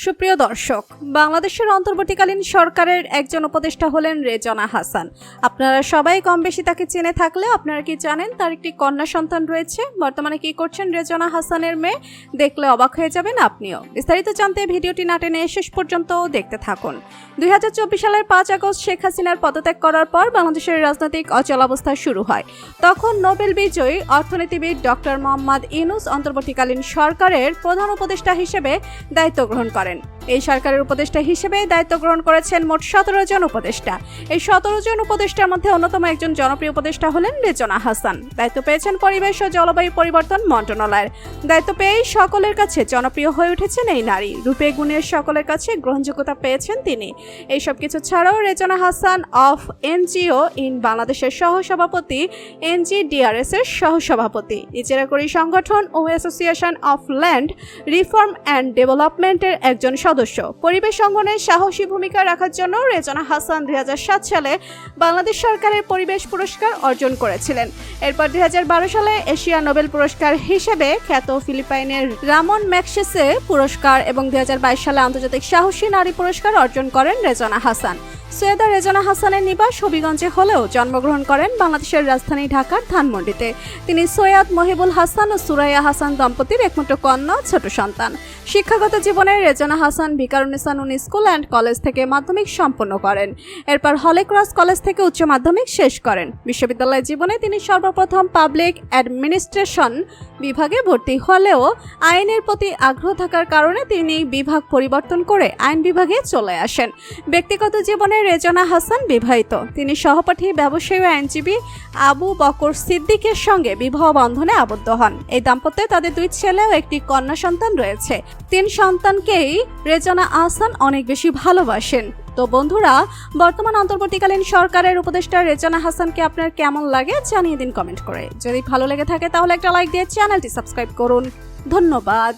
সুপ্রিয় দর্শক, বাংলাদেশের অন্তর্বর্তীকালীন সরকারের একজন উপদেষ্টা হলেন রেজনা হাসান। আপনারা সবাই কম বেশি তাকে চিনে থাকলে আপনারা কি জানেন তার একটি কন্যা সন্তান রয়েছে? বর্তমানে কি করছেন রেজনা হাসানের মেয়ে? দেখলে অবাক হয়ে যাবেন আপনিও। বিস্তারিত জানতে ভিডিওটি না টেনে শেষ পর্যন্ত দেখতে থাকুন। 2024 সালের 5 আগস্ট শেখ হাসিনার পদত্যাগ করার পর বাংলাদেশের রাজনৈতিক অচলাবস্থা শুরু হয়। তখন নোবেল বিজয়ী অর্থনীতিবিদ ডক্টর মোহাম্মদ ইউনূস অন্তর্বর্তীকালীন সরকারের প্রধান উপদেষ্টা হিসেবে দায়িত্ব গ্রহণ করেন। এই সরকারের উপদেষ্টা হিসেবে দায়িত্ব গ্রহণ করেছেন মোট 17 জন উপদেষ্টা। এই 17 জন উপদেষ্টার মধ্যে অন্যতম একজন জনপ্রিয় উপদেষ্টা হলেন রেজনা হাসান। দায়িত্ব পেয়েছেন পরিবেশ ও জলবায়ু পরিবর্তন মন্ত্রণালয়ের। দায়িত্ব পেয়েই সকলের কাছে জনপ্রিয় হয়ে উঠেছেন এই নারী। রূপে গুণের সকলের কাছে গ্রহণযোগ্যতা পেয়েছেন তিনি। এইসব কিছু ছাড়াও Rezna Hasan of NGO in বাংলাদেশের সহসভাপতি, NGDRS এর সহসভাপতি, ইজারাকারী সংগঠন ও association of land reform and ডেভেলপমেন্টের একজন সদস্য। পরিবেশ অঙ্গনে সাহসী ভূমিকা রাখার জন্য রেজনা হাসান 2007 সালে বাংলাদেশ সরকারের পরিবেশ পুরস্কার অর্জন করেছিলেন। এরপর 2012 সালে এশিয়া নোবেল পুরস্কার হিসেবে খ্যাত ফিলিপাইনের রামন ম্যাগসেসে পুরস্কার এবং 2022 সালে আন্তর্জাতিক সাহসী নারী পুরস্কার অর্জন করেন রেজনা হাসান। সৈয়দা রেজনা হাসানের নিবাস হবিগঞ্জে হলেও জন্মগ্রহণ করেন বাংলাদেশের রাজধানী ঢাকার ধানমন্ডিতে। তিনি সৈয়দ মহিবুল হাসান ও সুরাইয়া হাসান দম্পতির একমাত্র কন্যা ছোট সন্তান। শিক্ষাগত জীবনে রেজনা হাসান ভিকারুন্নিসা নূন স্কুল অ্যান্ড কলেজ থেকে মাধ্যমিক সম্পন্ন করেন। এরপর হলি ক্রস কলেজ থেকে উচ্চ মাধ্যমিক শেষ করেন। বিশ্ববিদ্যালয় জীবনে তিনি সর্বপ্রথম পাবলিক অ্যাডমিনিস্ট্রেশন বিভাগে ভর্তি হলেও আইনের প্রতি আগ্রহ থাকার কারণে তিনি বিভাগ পরিবর্তন করে আইন বিভাগে চলে আসেন। ব্যক্তিগত জীবনে রেজনা হাসান বিবাহিত। তিনি সহপাঠী ব্যবসায়ী ও আইনজীবী আবু বকর সিদ্দিকের সঙ্গে বিবাহ বন্ধনে আবদ্ধ হন। এই দাম্পত্যে তাদের 2 ছেলে ও একটি কন্যা সন্তান রয়েছে। 3 সন্তানকেই রেজনা হাসান অনেক বেশি ভালোবাসেন। তো বন্ধুরা, বর্তমান অন্তর্বর্তীকালীন সরকারের উপদেষ্টা রেজনা হাসানকে আপনার কেমন লাগে জানিয়ে দিন কমেন্ট করে। যদি ভালো লেগে থাকে তাহলে একটা লাইক দিয়ে চ্যানেলটি সাবস্ক্রাইব করুন। ধন্যবাদ।